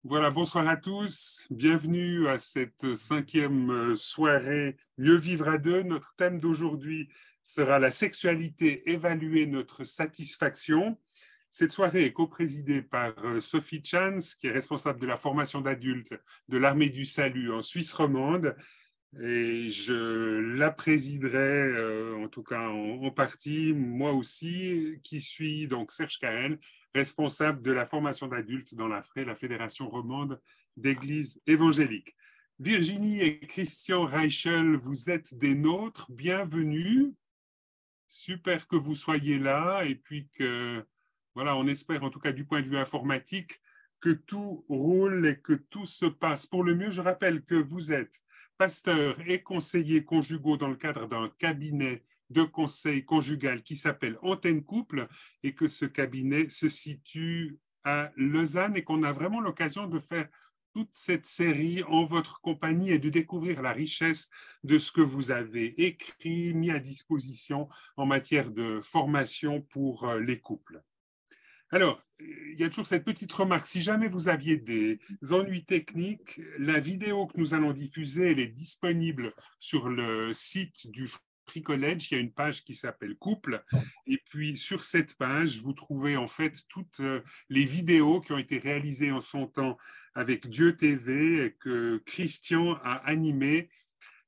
Voilà, bonsoir à tous. Bienvenue à cette cinquième soirée Mieux vivre à deux. Notre thème d'aujourd'hui sera la sexualité, évaluer notre satisfaction. Cette soirée est coprésidée par Sophie Chans, qui est responsable de la formation d'adultes de l'Armée du Salut en Suisse romande. Et je la présiderai, en tout cas en partie, moi aussi, qui suis donc Serge Kahn, responsable de la formation d'adultes dans la FRE, la Fédération romande d'églises évangéliques. Virginie et Christian Reichel, vous êtes des nôtres, bienvenue. Super que vous soyez là et puis que, voilà, on espère en tout cas du point de vue informatique que tout roule et que tout se passe pour le mieux. Je rappelle que vous êtes pasteur et conseiller conjugaux dans le cadre d'un cabinet de conseil conjugal qui s'appelle Antenne Couple et que ce cabinet se situe à Lausanne et qu'on a vraiment l'occasion de faire toute cette série en votre compagnie et de découvrir la richesse de ce que vous avez écrit, mis à disposition en matière de formation pour les couples. Alors, il y a toujours cette petite remarque. Si jamais vous aviez des ennuis techniques, la vidéo que nous allons diffuser, elle est disponible sur le site du Free College. Il y a une page qui s'appelle Couple. Et puis, sur cette page, vous trouvez en fait toutes les vidéos qui ont été réalisées en son temps avec Dieu TV et que Christian a animé.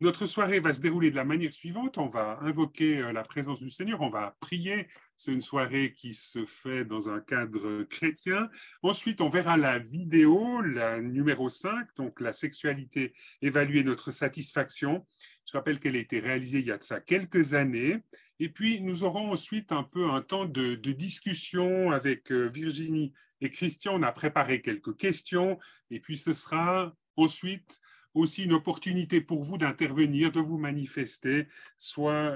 Notre soirée va se dérouler de la manière suivante. On va invoquer la présence du Seigneur, on va prier. C'est une soirée qui se fait dans un cadre chrétien. Ensuite, on verra la vidéo, la numéro 5, donc la sexualité, évaluer notre satisfaction. Je rappelle qu'elle a été réalisée il y a de ça quelques années. Et puis, nous aurons ensuite un peu un temps de discussion avec Virginie et Christian. On a préparé quelques questions. Et puis, ce sera ensuite aussi une opportunité pour vous d'intervenir, de vous manifester, soit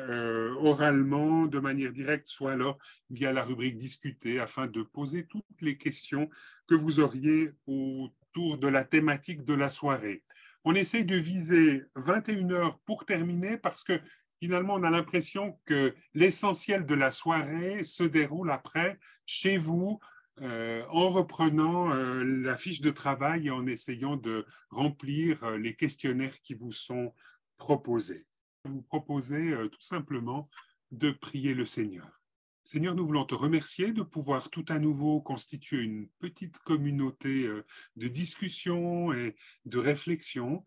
oralement, de manière directe, soit alors via la rubrique discuter, afin de poser toutes les questions que vous auriez autour de la thématique de la soirée. On essaie de viser 21 heures pour terminer parce que finalement, on a l'impression que l'essentiel de la soirée se déroule après, chez vous, en reprenant la fiche de travail et en essayant de remplir les questionnaires qui vous sont proposés. Vous proposez tout simplement de prier le Seigneur. Seigneur, nous voulons te remercier de pouvoir tout à nouveau constituer une petite communauté de discussion et de réflexion,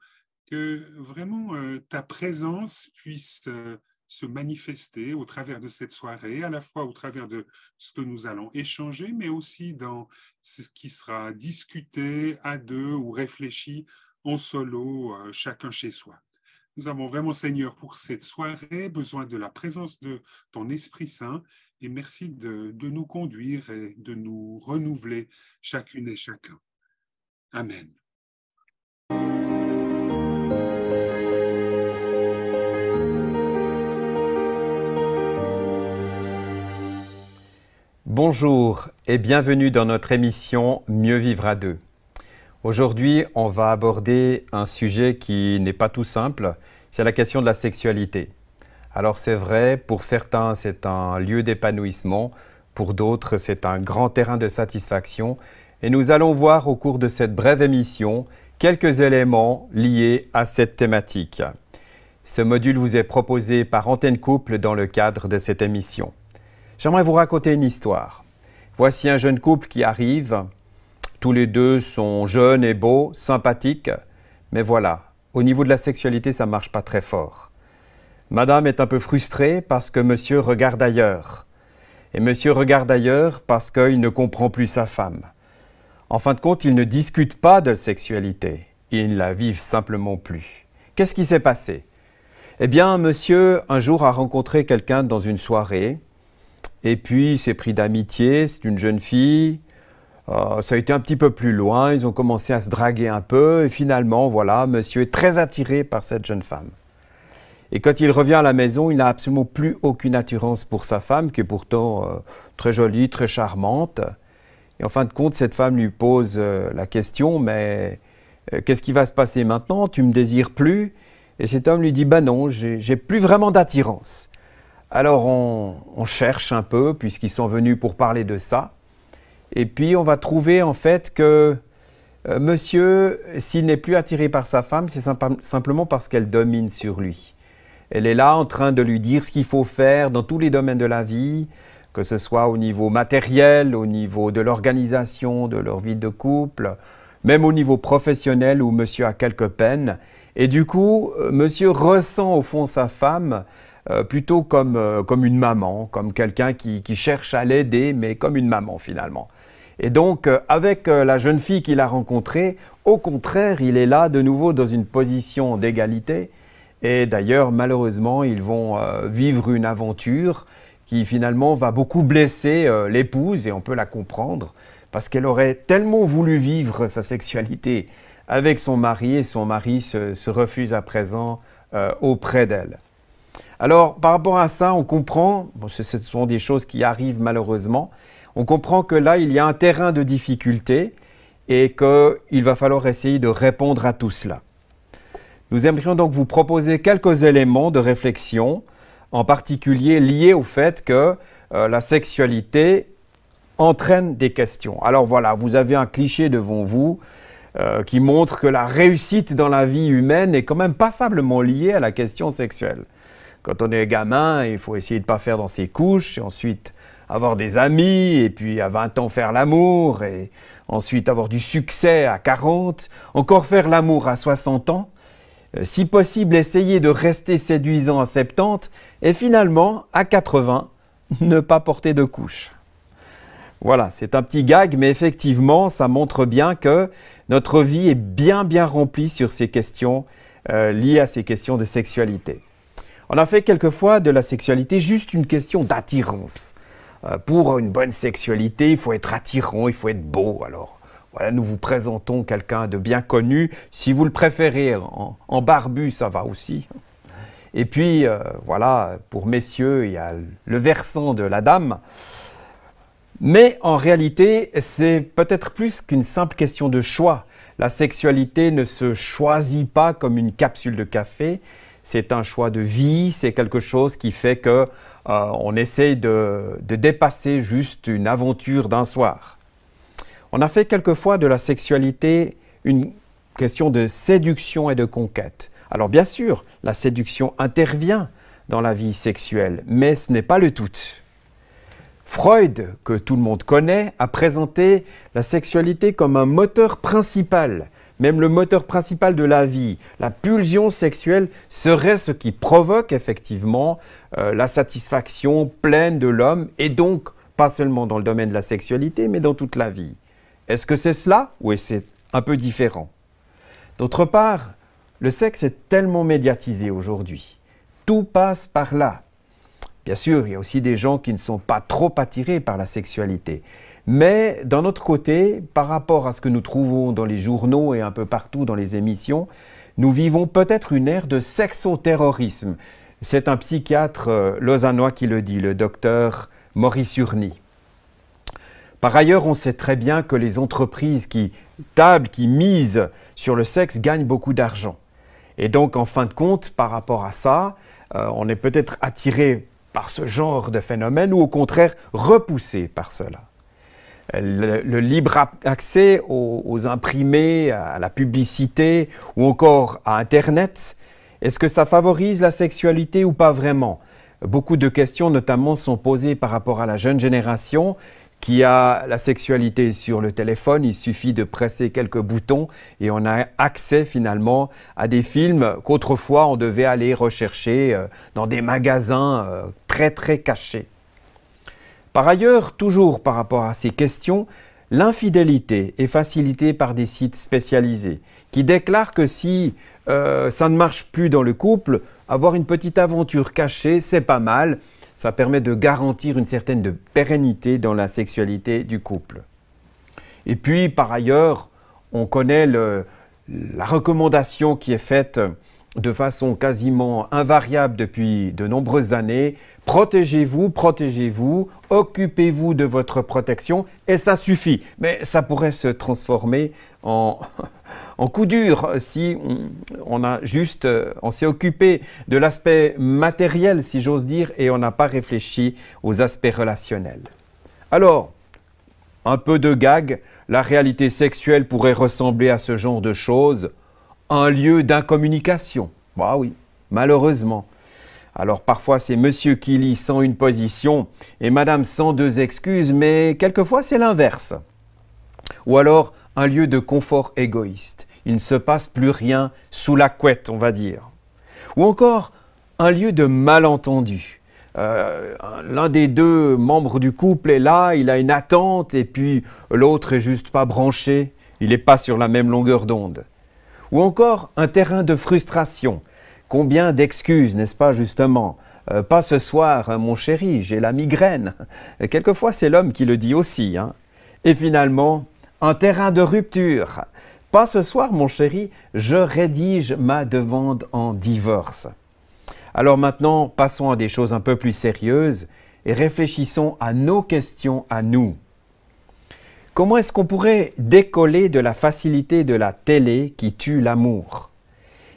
que vraiment ta présence puisse se manifester au travers de cette soirée, à la fois au travers de ce que nous allons échanger, mais aussi dans ce qui sera discuté à deux ou réfléchi en solo, chacun chez soi. Nous avons vraiment, Seigneur, pour cette soirée, besoin de la présence de ton Esprit Saint et merci de nous conduire et de nous renouveler chacune et chacun. Amen. Bonjour et bienvenue dans notre émission Mieux vivre à deux. Aujourd'hui, on va aborder un sujet qui n'est pas tout simple, c'est la question de la sexualité. Alors c'est vrai, pour certains c'est un lieu d'épanouissement, pour d'autres c'est un grand terrain de satisfaction et nous allons voir au cours de cette brève émission quelques éléments liés à cette thématique. Ce module vous est proposé par Antenne Couple dans le cadre de cette émission. J'aimerais vous raconter une histoire. Voici un jeune couple qui arrive. Tous les deux sont jeunes et beaux, sympathiques. Mais voilà, au niveau de la sexualité, ça ne marche pas très fort. Madame est un peu frustrée parce que monsieur regarde ailleurs. Et monsieur regarde ailleurs parce qu'il ne comprend plus sa femme. En fin de compte, ils ne discutent pas de sexualité. Ils ne la vivent simplement plus. Qu'est-ce qui s'est passé? Eh bien, monsieur, un jour, a rencontré quelqu'un dans une soirée. Et puis, il s'est pris d'amitié, c'est une jeune fille. Ça a été un petit peu plus loin, ils ont commencé à se draguer un peu. Et finalement, voilà, monsieur est très attiré par cette jeune femme. Et quand il revient à la maison, il n'a absolument plus aucune attirance pour sa femme, qui est pourtant très jolie, très charmante. Et en fin de compte, cette femme lui pose la question, mais qu'est-ce qui va se passer maintenant? Tu me désires plus? Et cet homme lui dit, ben non, j'ai plus vraiment d'attirance. Alors on cherche un peu, puisqu'ils sont venus pour parler de ça. Et puis on va trouver en fait que Monsieur, s'il n'est plus attiré par sa femme, c'est simplement parce qu'elle domine sur lui. Elle est là en train de lui dire ce qu'il faut faire dans tous les domaines de la vie, que ce soit au niveau matériel, au niveau de l'organisation de leur vie de couple, même au niveau professionnel où monsieur a quelques peines. Et du coup, monsieur ressent au fond sa femme plutôt comme une maman, comme quelqu'un qui cherche à l'aider, mais comme une maman finalement. Et donc, avec la jeune fille qu'il a rencontrée, au contraire, il est là de nouveau dans une position d'égalité. Et d'ailleurs, malheureusement, ils vont vivre une aventure qui finalement va beaucoup blesser l'épouse, et on peut la comprendre, parce qu'elle aurait tellement voulu vivre sa sexualité avec son mari, et son mari se refuse à présent auprès d'elle. Alors, par rapport à ça, on comprend, bon, ce sont des choses qui arrivent malheureusement, on comprend que là, il y a un terrain de difficulté et qu'il va falloir essayer de répondre à tout cela. Nous aimerions donc vous proposer quelques éléments de réflexion, en particulier liés au fait que la sexualité entraîne des questions. Alors voilà, vous avez un cliché devant vous qui montre que la réussite dans la vie humaine est quand même passablement liée à la question sexuelle. Quand on est gamin, il faut essayer de ne pas faire dans ses couches, et ensuite avoir des amis, et puis à 20 ans faire l'amour, et ensuite avoir du succès à 40, encore faire l'amour à 60 ans, si possible essayer de rester séduisant à 70, et finalement, à 80, ne pas porter de couche. Voilà, c'est un petit gag, mais effectivement, ça montre bien que notre vie est bien remplie sur ces questions liées à ces questions de sexualité. On a fait quelquefois de la sexualité juste une question d'attirance. Pour une bonne sexualité, il faut être attirant, il faut être beau. Alors voilà, nous vous présentons quelqu'un de bien connu. Si vous le préférez en barbu, ça va aussi. Et puis voilà, pour messieurs, il y a le versant de la dame. Mais en réalité, c'est peut-être plus qu'une simple question de choix. La sexualité ne se choisit pas comme une capsule de café. C'est un choix de vie, c'est quelque chose qui fait qu'on essaye de dépasser juste une aventure d'un soir. On a fait quelquefois de la sexualité une question de séduction et de conquête. Alors bien sûr, la séduction intervient dans la vie sexuelle, mais ce n'est pas le tout. Freud, que tout le monde connaît, a présenté la sexualité comme un moteur principal, même le moteur principal de la vie. La pulsion sexuelle serait ce qui provoque effectivement la satisfaction pleine de l'homme, et donc pas seulement dans le domaine de la sexualité, mais dans toute la vie. Est-ce que c'est cela ou est-ce que c'est un peu différent? D'autre part, le sexe est tellement médiatisé aujourd'hui. Tout passe par là. Bien sûr, il y a aussi des gens qui ne sont pas trop attirés par la sexualité. Mais d'un autre côté, par rapport à ce que nous trouvons dans les journaux et un peu partout dans les émissions, nous vivons peut-être une ère de sexoterrorisme. C'est un psychiatre lausannois qui le dit, le docteur Maurice Urny. Par ailleurs, on sait très bien que les entreprises qui misent sur le sexe gagnent beaucoup d'argent. Et donc, en fin de compte, par rapport à ça, on est peut-être attiré par ce genre de phénomène ou au contraire repoussé par cela. Le libre accès aux imprimés, à la publicité ou encore à Internet, est-ce que ça favorise la sexualité ou pas vraiment? Beaucoup de questions notamment sont posées par rapport à la jeune génération qui a la sexualité sur le téléphone. Il suffit de presser quelques boutons et on a accès finalement à des films qu'autrefois on devait aller rechercher dans des magasins très cachés. Par ailleurs, toujours par rapport à ces questions, l'infidélité est facilitée par des sites spécialisés qui déclarent que si ça ne marche plus dans le couple, avoir une petite aventure cachée, c'est pas mal. Ça permet de garantir une certaine pérennité dans la sexualité du couple. Et puis, par ailleurs, on connaît la recommandation qui est faite de façon quasiment invariable depuis de nombreuses années. Protégez-vous, occupez-vous de votre protection et ça suffit. Mais ça pourrait se transformer en coup dur si on s'est occupé de l'aspect matériel, si j'ose dire, et on n'a pas réfléchi aux aspects relationnels. Alors, un peu de gag, la réalité sexuelle pourrait ressembler à ce genre de choses, un lieu d'incommunication. Bah oui, malheureusement. Alors parfois c'est monsieur qui lit sans une position et madame sans deux excuses, mais quelquefois c'est l'inverse. Ou alors un lieu de confort égoïste. Il ne se passe plus rien sous la couette, on va dire. Ou encore un lieu de malentendu. L'un des deux membres du couple est là, il a une attente et puis l'autre est juste pas branché, il n'est pas sur la même longueur d'onde. Ou encore un terrain de frustration. Combien d'excuses, n'est-ce pas justement? Pas ce soir, mon chéri, j'ai la migraine. Quelquefois c'est l'homme qui le dit aussi. Hein. Et finalement, un terrain de rupture. Pas ce soir, mon chéri, je rédige ma demande en divorce. Alors maintenant, passons à des choses un peu plus sérieuses et réfléchissons à nos questions à nous. Comment est-ce qu'on pourrait décoller de la facilité de la télé qui tue l'amour?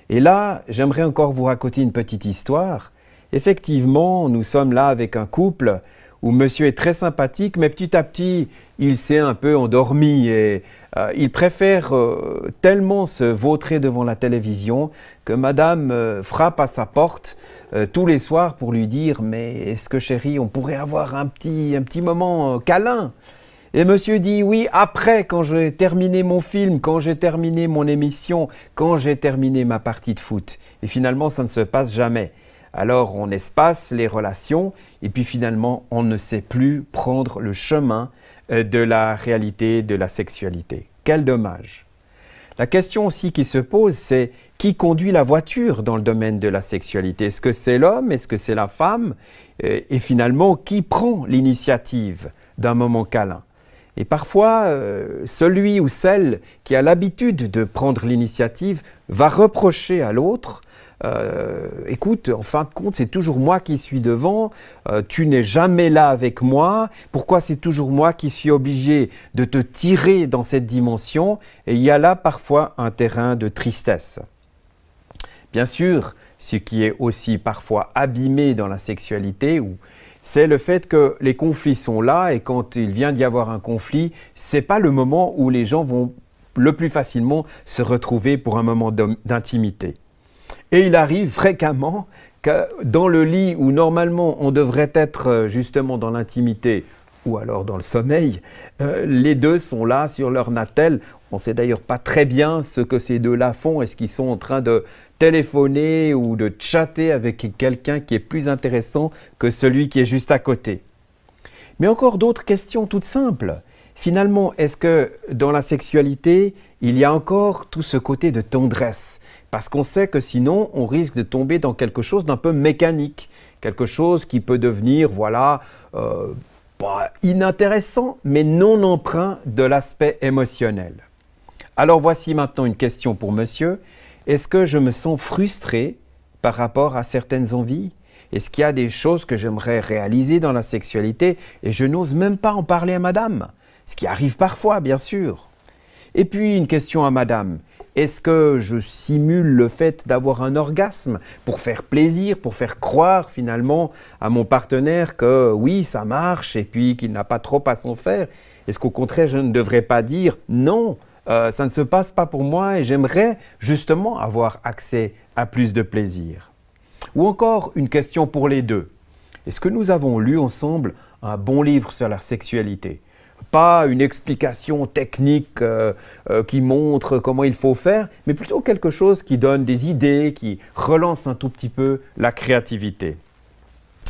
Et là, j'aimerais encore vous raconter une petite histoire. Effectivement, nous sommes là avec un couple où monsieur est très sympathique, mais petit à petit, il s'est un peu endormi et il préfère tellement se vautrer devant la télévision que madame frappe à sa porte tous les soirs pour lui dire « Mais est-ce que chérie, on pourrait avoir un petit moment câlin ?» Et monsieur dit « Oui, après, quand j'ai terminé mon film, quand j'ai terminé mon émission, quand j'ai terminé ma partie de foot. » Et finalement, ça ne se passe jamais. Alors, on espace les relations et puis finalement, on ne sait plus prendre le chemin de la réalité de la sexualité. Quel dommage! La question aussi qui se pose, c'est qui conduit la voiture dans le domaine de la sexualité? Est-ce que c'est l'homme? Est-ce que c'est la femme? Et finalement, qui prend l'initiative d'un moment câlin? Et parfois, celui ou celle qui a l'habitude de prendre l'initiative va reprocher à l'autre écoute, en fin de compte, c'est toujours moi qui suis devant, tu n'es jamais là avec moi, pourquoi c'est toujours moi qui suis obligé de te tirer dans cette dimension? Et il y a là parfois un terrain de tristesse. Bien sûr, ce qui est aussi parfois abîmé dans la sexualité, c'est le fait que les conflits sont là et quand il vient d'y avoir un conflit, ce n'est pas le moment où les gens vont le plus facilement se retrouver pour un moment d'intimité. Et il arrive fréquemment que dans le lit où normalement on devrait être justement dans l'intimité ou alors dans le sommeil, les deux sont là sur leur natel. On ne sait d'ailleurs pas très bien ce que ces deux-là font. Est-ce qu'ils sont en train de téléphoner ou de chatter avec quelqu'un qui est plus intéressant que celui qui est juste à côté? Mais encore d'autres questions toutes simples. Finalement, est-ce que dans la sexualité, il y a encore tout ce côté de tendresse? Parce qu'on sait que sinon, on risque de tomber dans quelque chose d'un peu mécanique, quelque chose qui peut devenir, voilà, pas inintéressant, mais non empreint de l'aspect émotionnel. Alors voici maintenant une question pour monsieur. Est-ce que je me sens frustré par rapport à certaines envies? Est-ce qu'il y a des choses que j'aimerais réaliser dans la sexualité et je n'ose même pas en parler à madame? Ce qui arrive parfois, bien sûr. Et puis une question à madame. Est-ce que je simule le fait d'avoir un orgasme pour faire plaisir, pour faire croire finalement à mon partenaire que oui, ça marche et puis qu'il n'a pas trop à s'en faire? Est-ce qu'au contraire, je ne devrais pas dire non, ça ne se passe pas pour moi et j'aimerais justement avoir accès à plus de plaisir? Ou encore une question pour les deux. Est-ce que nous avons lu ensemble un bon livre sur la sexualité? Pas une explication technique qui montre comment il faut faire, mais plutôt quelque chose qui donne des idées, qui relance un tout petit peu la créativité.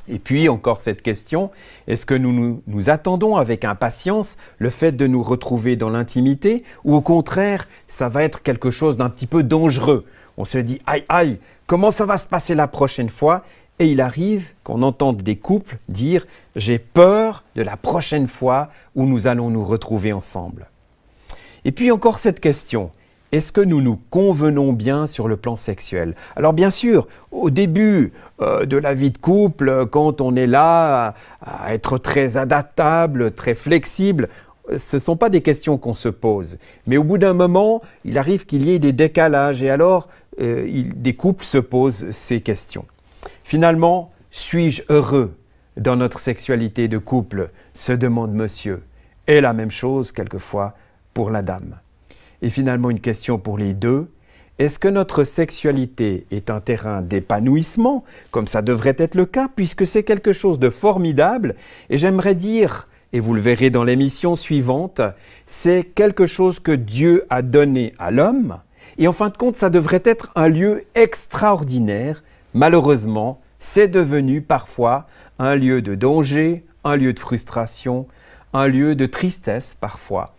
Et puis encore cette question, est-ce que nous attendons avec impatience le fait de nous retrouver dans l'intimité ou au contraire, ça va être quelque chose d'un petit peu dangereux? On se dit « aïe, aïe, comment ça va se passer la prochaine fois ?» Et il arrive qu'on entende des couples dire « j'ai peur de la prochaine fois où nous allons nous retrouver ensemble ». Et puis encore cette question, est-ce que nous nous convenons bien sur le plan sexuel? Alors bien sûr, au début de la vie de couple, quand on est là à être très adaptable, très flexible, ce ne sont pas des questions qu'on se pose. Mais au bout d'un moment, il arrive qu'il y ait des décalages et alors des couples se posent ces questions. Finalement, suis-je heureux dans notre sexualité de couple? Se demande monsieur. Et la même chose, quelquefois, pour la dame. Et finalement, une question pour les deux. Est-ce que notre sexualité est un terrain d'épanouissement, comme ça devrait être le cas, puisque c'est quelque chose de formidable? Et j'aimerais dire, et vous le verrez dans l'émission suivante, c'est quelque chose que Dieu a donné à l'homme. Et en fin de compte, ça devrait être un lieu extraordinaire. Malheureusement, c'est devenu parfois un lieu de danger, un lieu de frustration, un lieu de tristesse parfois.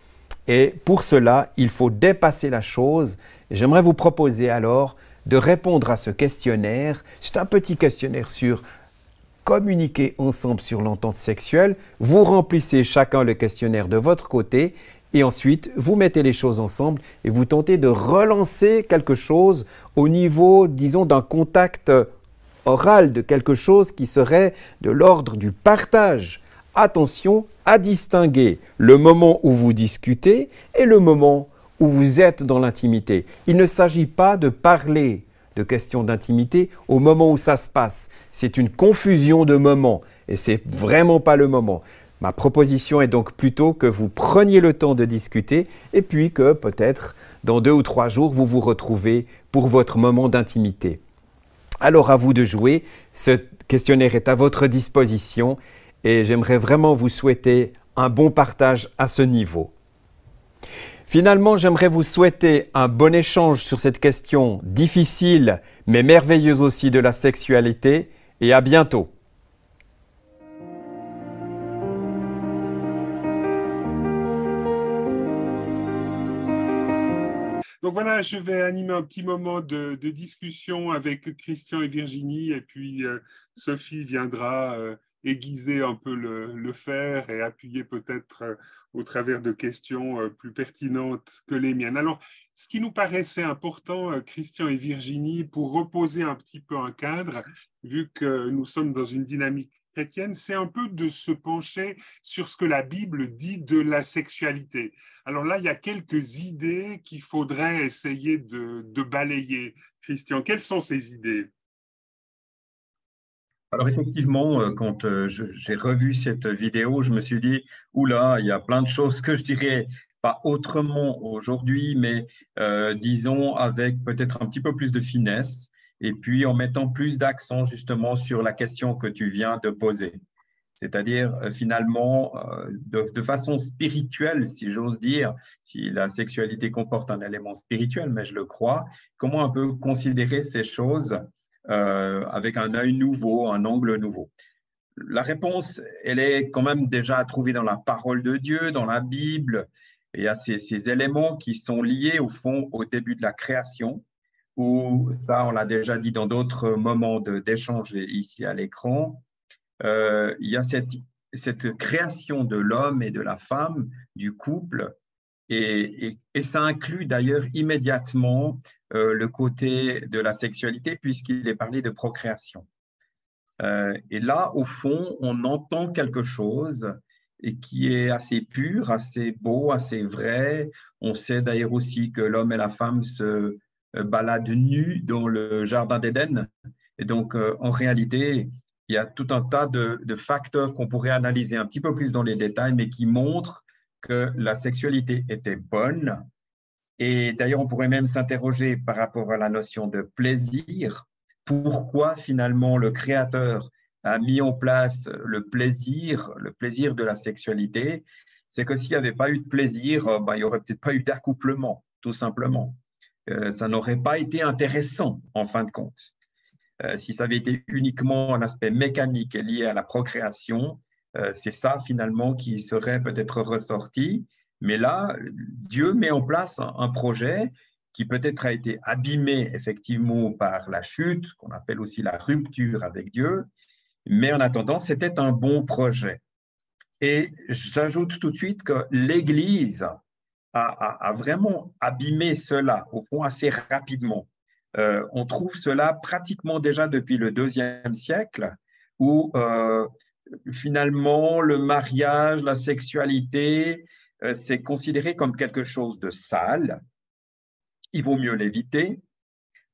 Et pour cela, il faut dépasser la chose. J'aimerais vous proposer alors de répondre à ce questionnaire. C'est un petit questionnaire sur communiquer ensemble sur l'entente sexuelle. Vous remplissez chacun le questionnaire de votre côté et ensuite vous mettez les choses ensemble et vous tentez de relancer quelque chose au niveau, disons, d'un contact oral, de quelque chose qui serait de l'ordre du partage. Attention à distinguer le moment où vous discutez et le moment où vous êtes dans l'intimité. Il ne s'agit pas de parler de questions d'intimité au moment où ça se passe. C'est une confusion de moments et c'est vraiment pas le moment. Ma proposition est donc plutôt que vous preniez le temps de discuter et puis que peut-être dans 2 ou 3 jours, vous vous retrouvez pour votre moment d'intimité. Alors à vous de jouer. Ce questionnaire est à votre disposition. Et j'aimerais vraiment vous souhaiter un bon partage à ce niveau. Finalement, j'aimerais vous souhaiter un bon échange sur cette question difficile, mais merveilleuse aussi de la sexualité. Et à bientôt. Donc voilà, je vais animer un petit moment de discussion avec Christian et Virginie, et puis Sophie viendra aiguiser un peu le fer et appuyer peut-être au travers de questions plus pertinentes que les miennes. Alors, ce qui nous paraissait important, Christian et Virginie, pour reposer un petit peu un cadre, vu que nous sommes dans une dynamique chrétienne, c'est un peu de se pencher sur ce que la Bible dit de la sexualité. Alors là, il y a quelques idées qu'il faudrait essayer de balayer. Christian, quelles sont ces idées? Alors effectivement, quand j'ai revu cette vidéo, je me suis dit, oula, il y a plein de choses que je dirais pas autrement aujourd'hui, mais disons avec peut-être un petit peu plus de finesse, et puis en mettant plus d'accent justement sur la question que tu viens de poser. C'est-à-dire finalement, de façon spirituelle, si j'ose dire, si la sexualité comporte un élément spirituel, mais je le crois, comment on peut considérer ces choses avec un œil nouveau, un angle nouveau. La réponse, elle est quand même déjà à trouver dans la parole de Dieu, dans la Bible. Il y a ces éléments qui sont liés au fond au début de la création, où ça, on l'a déjà dit dans d'autres moments d'échange ici à l'écran. Il y a cette création de l'homme et de la femme, du couple, et ça inclut d'ailleurs immédiatement le côté de la sexualité puisqu'il est parlé de procréation. Et là, au fond, on entend quelque chose et qui est assez pur, assez beau, assez vrai. On sait d'ailleurs aussi que l'homme et la femme se baladent nus dans le jardin d'Éden. Et donc, en réalité, il y a tout un tas de facteurs qu'on pourrait analyser un petit peu plus dans les détails, mais qui montrent que la sexualité était bonne. Et d'ailleurs, on pourrait même s'interroger par rapport à la notion de plaisir. Pourquoi finalement le Créateur a mis en place le plaisir de la sexualité? C'est que s'il n'y avait pas eu de plaisir, il n'y aurait peut-être pas eu d'accouplement, tout simplement. Ça n'aurait pas été intéressant en fin de compte. Si ça avait été uniquement un aspect mécanique lié à la procréation, c'est ça finalement qui serait peut-être ressorti. Mais là, Dieu met en place un projet qui peut-être a été abîmé effectivement par la chute, qu'on appelle aussi la rupture avec Dieu. Mais en attendant, c'était un bon projet. Et j'ajoute tout de suite que l'Église a vraiment abîmé cela, au fond, assez rapidement. On trouve cela pratiquement déjà depuis le IIe siècle, où finalement le mariage, la sexualité, c'est considéré comme quelque chose de sale. Il vaut mieux l'éviter.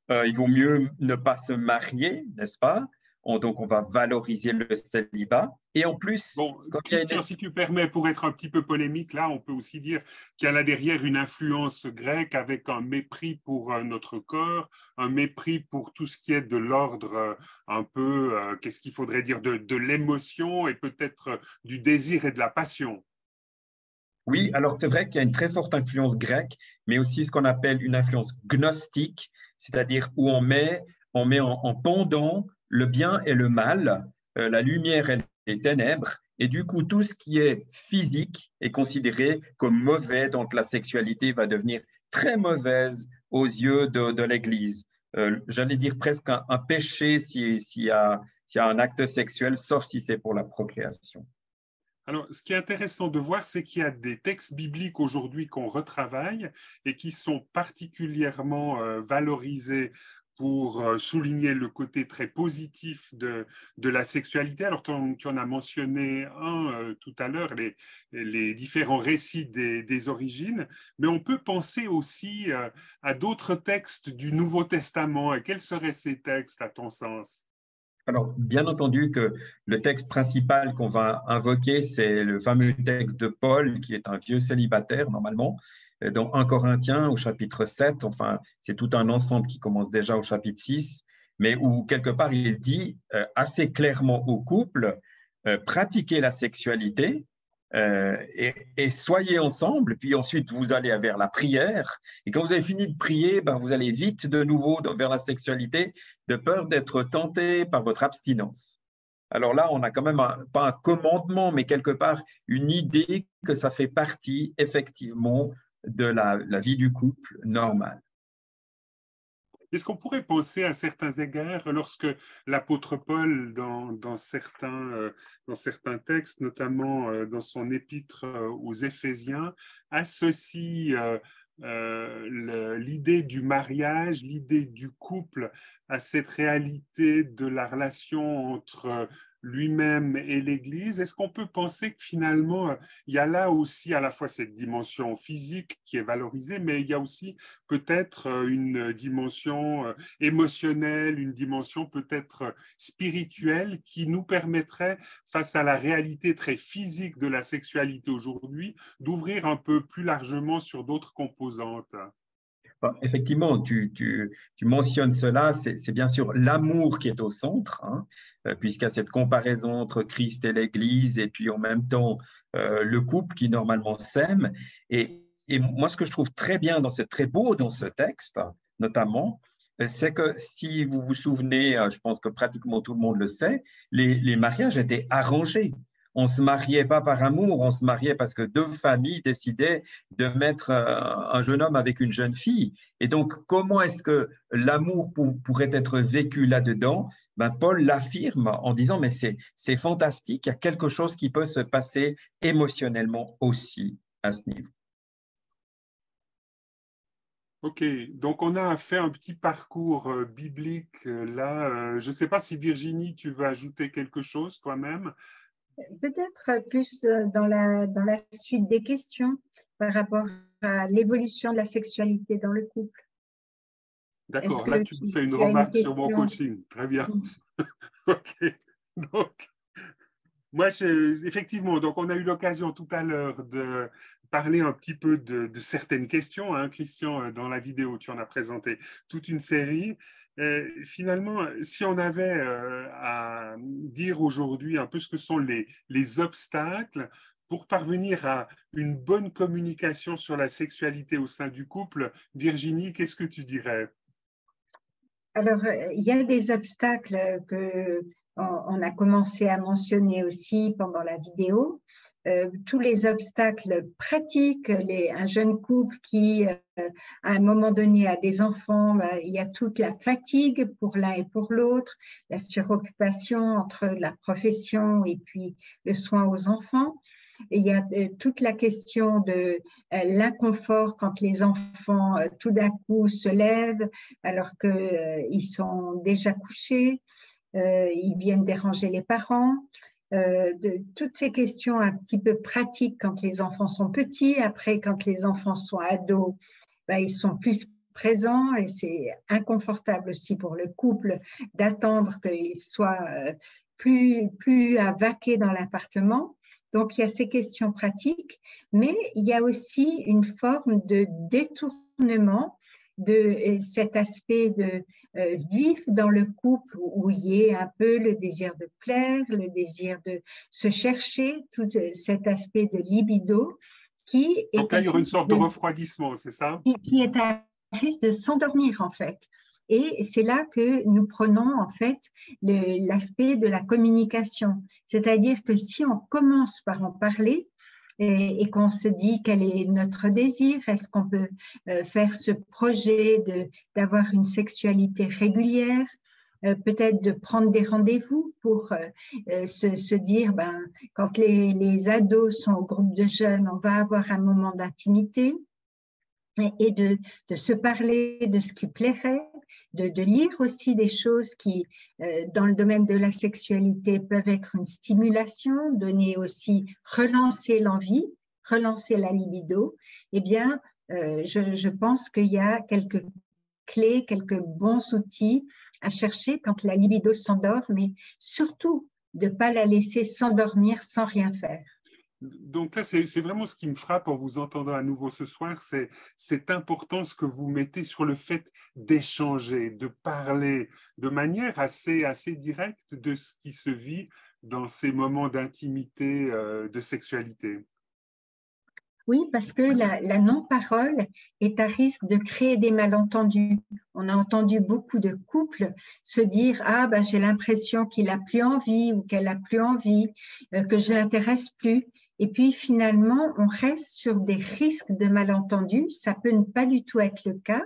Il vaut mieux ne pas se marier, n'est-ce pas? Donc, on va valoriser le célibat. Et en plus, bon, Christian, si tu permets, pour être un petit peu polémique, là, on peut aussi dire qu'il y a là derrière une influence grecque avec un mépris pour notre corps, un mépris pour tout ce qui est de l'ordre un peu, qu'est-ce qu'il faudrait dire, de l'émotion et peut-être du désir et de la passion. oui, alors c'est vrai qu'il y a une très forte influence grecque, mais aussi ce qu'on appelle une influence gnostique, c'est-à-dire où on met en pendant le bien et le mal, la lumière et les ténèbres, et du coup tout ce qui est physique est considéré comme mauvais, donc la sexualité va devenir très mauvaise aux yeux de l'Église. J'allais dire presque un péché s'il y a un acte sexuel, sauf si c'est pour la procréation. Alors, ce qui est intéressant de voir, c'est qu'il y a des textes bibliques aujourd'hui qu'on retravaille et qui sont particulièrement valorisés pour souligner le côté très positif de la sexualité. Alors, tu en as mentionné un tout à l'heure, les différents récits des origines, mais on peut penser aussi à d'autres textes du Nouveau Testament. Et quels seraient ces textes, à ton sens? Alors, bien entendu que le texte principal qu'on va invoquer, c'est le fameux texte de Paul, qui est un vieux célibataire, normalement, dans 1 Corinthiens au chapitre 7. Enfin, c'est tout un ensemble qui commence déjà au chapitre 6, mais où quelque part il dit assez clairement au couple, pratiquez la sexualité et soyez ensemble, puis ensuite vous allez vers la prière. Et quand vous avez fini de prier, ben, vous allez vite de nouveau vers la sexualité, de peur d'être tenté par votre abstinence. Alors là, on a quand même pas un commandement, mais quelque part une idée que ça fait partie effectivement de la vie du couple normale. Est-ce qu'on pourrait penser à certains égards lorsque l'apôtre Paul, dans certains textes, notamment dans son épître aux Éphésiens, associe l'idée du mariage, l'idée du couple à cette réalité de la relation entre lui-même et l'Église? Est-ce qu'on peut penser que finalement, il y a là aussi à la fois cette dimension physique qui est valorisée, mais il y a aussi peut-être une dimension émotionnelle, une dimension peut-être spirituelle qui nous permettrait, face à la réalité très physique de la sexualité aujourd'hui, d'ouvrir un peu plus largement sur d'autres composantes? Effectivement, tu mentionnes cela, c'est bien sûr l'amour qui est au centre, hein, puisqu'il y a cette comparaison entre Christ et l'Église, et puis en même temps le couple qui normalement s'aime. Et moi, ce que je trouve très bien, très beau dans ce texte, notamment, c'est que si vous vous souvenez, je pense que pratiquement tout le monde le sait, les mariages étaient arrangés. On ne se mariait pas par amour, on se mariait parce que deux familles décidaient de mettre un jeune homme avec une jeune fille. Et donc, comment est-ce que l'amour pourrait être vécu là-dedans? Ben, Paul l'affirme en disant, mais c'est fantastique, il y a quelque chose qui peut se passer émotionnellement aussi à ce niveau. Ok, donc on a fait un petit parcours biblique là. Je ne sais pas si Virginie, tu veux ajouter quelque chose toi-même. Peut-être plus dans la suite des questions par rapport à l'évolution de la sexualité dans le couple. D'accord, là tu me fais une as remarque sur mon question? coaching. Très bien. Ok, donc moi, effectivement, donc on a eu l'occasion tout à l'heure de parler un petit peu de certaines questions. Hein. Christian, dans la vidéo, tu en as présenté toute une série. Finalement, si on avait à dire aujourd'hui un peu ce que sont les obstacles pour parvenir à une bonne communication sur la sexualité au sein du couple, Virginie, qu'est-ce que tu dirais? Alors, il y a des obstacles que on a commencé à mentionner aussi pendant la vidéo. Tous les obstacles pratiques, un jeune couple qui, à un moment donné, a des enfants, il y a toute la fatigue pour l'un et pour l'autre, la suroccupation entre la profession et puis le soin aux enfants. Et il y a toute la question de l'inconfort quand les enfants tout d'un coup se lèvent alors qu'ils sont déjà couchés, ils viennent déranger les parents. Toutes ces questions un petit peu pratiques quand les enfants sont petits. Après, quand les enfants sont ados, ils sont plus présent et c'est inconfortable aussi pour le couple d'attendre qu'il soit plus à vaquer dans l'appartement. Donc, il y a ces questions pratiques, mais il y a aussi une forme de détournement de cet aspect de vivre dans le couple où il y ait un peu le désir de plaire, le désir de se chercher, tout cet aspect de libido qui est… Donc là, il y aura une sorte de refroidissement, c'est ça? Qui est à risque de s'endormir en fait. Et c'est là que nous prenons en fait l'aspect de la communication. C'est-à-dire que si on commence par en parler et qu'on se dit quel est notre désir, est-ce qu'on peut faire ce projet d'avoir une sexualité régulière, peut-être de prendre des rendez-vous pour se dire, quand les ados sont au groupe de jeunes, on va avoir un moment d'intimité et de se parler de ce qui plairait, de lire aussi des choses qui, dans le domaine de la sexualité, peuvent être une stimulation, donner aussi, relancer l'envie, relancer la libido. Eh bien, je pense qu'il y a quelques clés, quelques bons outils à chercher quand la libido s'endort, mais surtout de ne pas la laisser s'endormir sans rien faire. Donc là, c'est vraiment ce qui me frappe en vous entendant à nouveau ce soir, c'est cette importance que vous mettez sur le fait d'échanger, de parler de manière assez directe de ce qui se vit dans ces moments d'intimité, de sexualité. Oui, parce que la non-parole est à risque de créer des malentendus. On a entendu beaucoup de couples se dire « Ah, j'ai l'impression qu'il n'a plus envie ou qu'elle n'a plus envie, que je ne l'intéresse plus ». Et puis finalement, on reste sur des risques de malentendus. Ça peut ne pas du tout être le cas.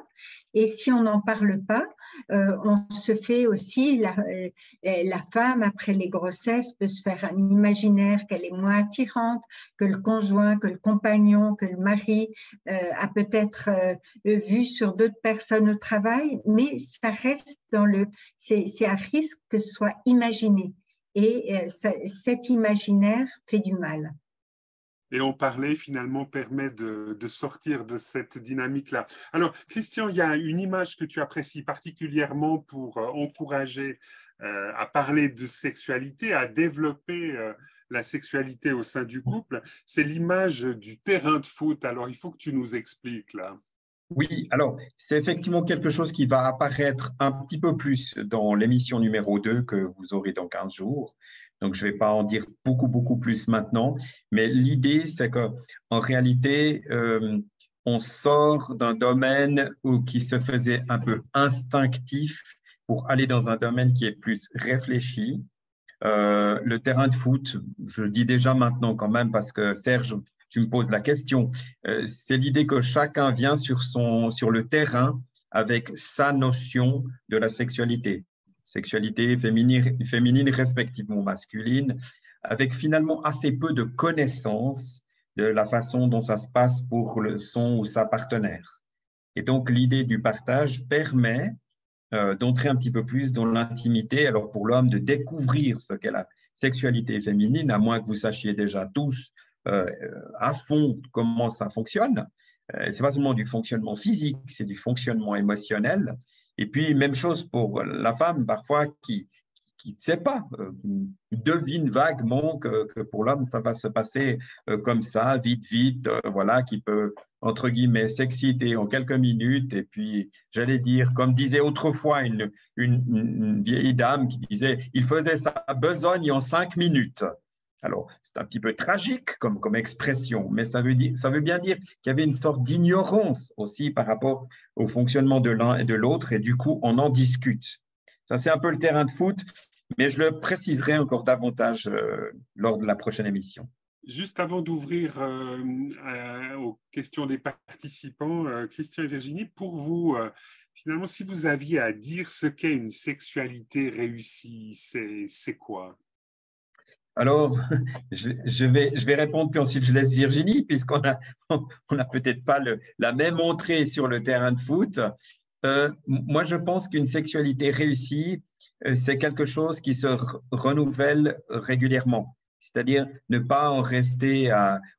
Et si on n'en parle pas, on se fait aussi, la femme après les grossesses peut se faire un imaginaire qu'elle est moins attirante, que le conjoint, que le compagnon, que le mari a peut-être vu sur d'autres personnes au travail, mais ça reste c'est à risque que ce soit imaginé. Et cet imaginaire fait du mal. Et en parler, finalement, permet de sortir de cette dynamique-là. Alors, Christian, il y a une image que tu apprécies particulièrement pour encourager à parler de sexualité, à développer la sexualité au sein du couple. C'est l'image du terrain de foot. Alors, il faut que tu nous expliques, là. Oui, alors, c'est effectivement quelque chose qui va apparaître un petit peu plus dans l'émission numéro 2 que vous aurez dans 15 jours. Donc, je ne vais pas en dire beaucoup plus maintenant, mais l'idée, c'est qu'en réalité, on sort d'un domaine qui se faisait un peu instinctif pour aller dans un domaine qui est plus réfléchi. Le terrain de foot, je le dis déjà maintenant quand même parce que Serge, tu me poses la question, c'est l'idée que chacun vient sur le terrain avec sa notion de la sexualité. Sexualité féminine respectivement masculine, avec finalement assez peu de connaissances de la façon dont ça se passe pour son ou sa partenaire. Et donc, l'idée du partage permet d'entrer un petit peu plus dans l'intimité, alors pour l'homme de découvrir ce qu'est la sexualité féminine, à moins que vous sachiez déjà tous à fond comment ça fonctionne. C'est pas seulement du fonctionnement physique, c'est du fonctionnement émotionnel. Et puis, même chose pour la femme, parfois, qui ne sait pas, devine vaguement que pour l'homme, ça va se passer comme ça, vite, voilà, qui peut, entre guillemets, s'exciter en quelques minutes. Et puis, j'allais dire, comme disait autrefois une vieille dame qui disait, il faisait sa besogne en 5 minutes. Alors, c'est un petit peu tragique comme expression, mais ça veut bien dire qu'il y avait une sorte d'ignorance aussi par rapport au fonctionnement de l'un et de l'autre, et du coup, on en discute. Ça, c'est un peu le terrain de foot, mais je le préciserai encore davantage lors de la prochaine émission. Juste avant d'ouvrir aux questions des participants, Christian et Virginie, pour vous, finalement, si vous aviez à dire ce qu'est une sexualité réussie, c'est quoi ? Alors, je vais répondre, puis ensuite je laisse Virginie, puisqu'on n'a peut-être pas la même entrée sur le terrain de foot. Moi, je pense qu'une sexualité réussie, c'est quelque chose qui se renouvelle régulièrement. C'est-à-dire ne pas en rester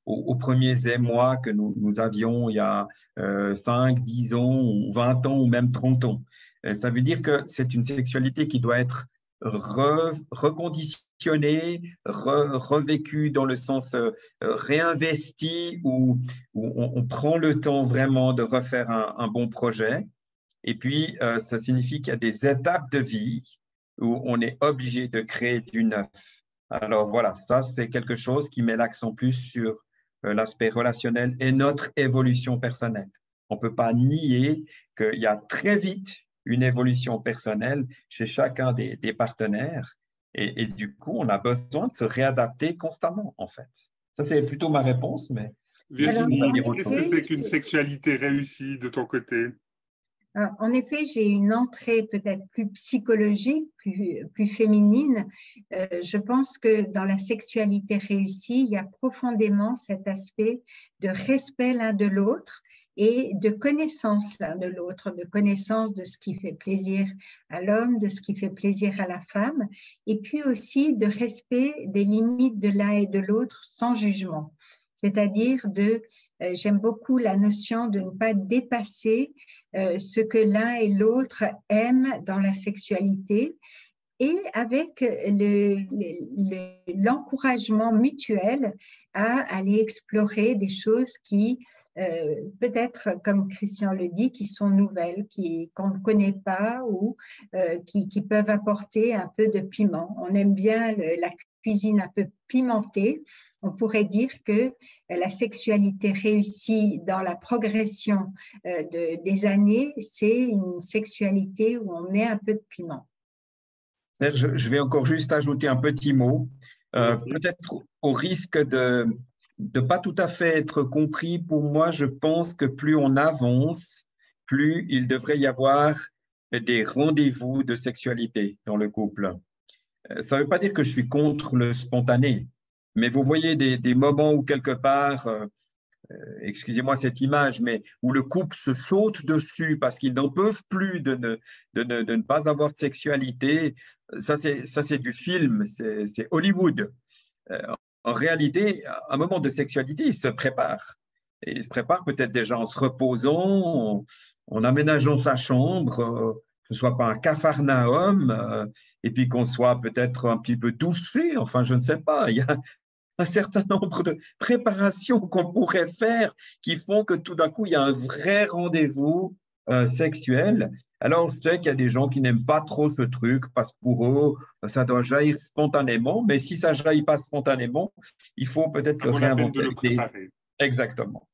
aux premiers émois que nous avions il y a 5, 10 ans, ou 20 ans, ou même 30 ans. Ça veut dire que c'est une sexualité qui doit être reconditionnée, revécue dans le sens réinvesti, où on prend le temps vraiment de refaire un bon projet. Et puis, ça signifie qu'il y a des étapes de vie où on est obligé de créer du neuf. Alors voilà, ça c'est quelque chose qui met l'accent plus sur l'aspect relationnel et notre évolution personnelle. On ne peut pas nier qu'il y a très vite une évolution personnelle chez chacun des partenaires et du coup, on a besoin de se réadapter constamment en fait. Ça c'est plutôt ma réponse, mais… Virginie, qu'est-ce que c'est qu'une sexualité réussie de ton côté? En effet, j'ai une entrée peut-être plus psychologique, plus féminine. Je pense que dans la sexualité réussie, il y a profondément cet aspect de respect l'un de l'autre et de connaissance l'un de l'autre, de connaissance de ce qui fait plaisir à l'homme, de ce qui fait plaisir à la femme, et puis aussi de respect des limites de l'un et de l'autre sans jugement. C'est-à-dire j'aime beaucoup la notion de ne pas dépasser ce que l'un et l'autre aiment dans la sexualité et avec l'encouragement mutuel à aller explorer des choses qui, peut-être, comme Christian le dit, qui sont nouvelles, qu'on ne connaît pas ou qui peuvent apporter un peu de piment. On aime bien la cuisine un peu pimentée. On pourrait dire que la sexualité réussie dans la progression des années, c'est une sexualité où on met un peu de piment. Je vais encore juste ajouter un petit mot, peut-être au risque de ne pas tout à fait être compris. Pour moi, je pense que plus on avance, plus il devrait y avoir des rendez-vous de sexualité dans le couple. Ça ne veut pas dire que je suis contre le spontané. Mais vous voyez des moments où quelque part, excusez-moi cette image, mais où le couple se saute dessus parce qu'ils n'en peuvent plus de ne pas avoir de sexualité, ça c'est du film, c'est Hollywood. En réalité, à un moment de sexualité, ils se préparent. Et ils se préparent peut-être déjà en se reposant, en aménageant sa chambre, que ce soit pas un capharnaüm, et puis qu'on soit peut-être un petit peu douché, enfin je ne sais pas. Il y a un certain nombre de préparations qu'on pourrait faire qui font que tout d'un coup, il y a un vrai rendez-vous sexuel. Alors, on sait qu'il y a des gens qui n'aiment pas trop ce truc parce que pour eux, ça doit jaillir spontanément. Mais si ça ne jaillit pas spontanément, il faut peut-être le réinventer. Exactement.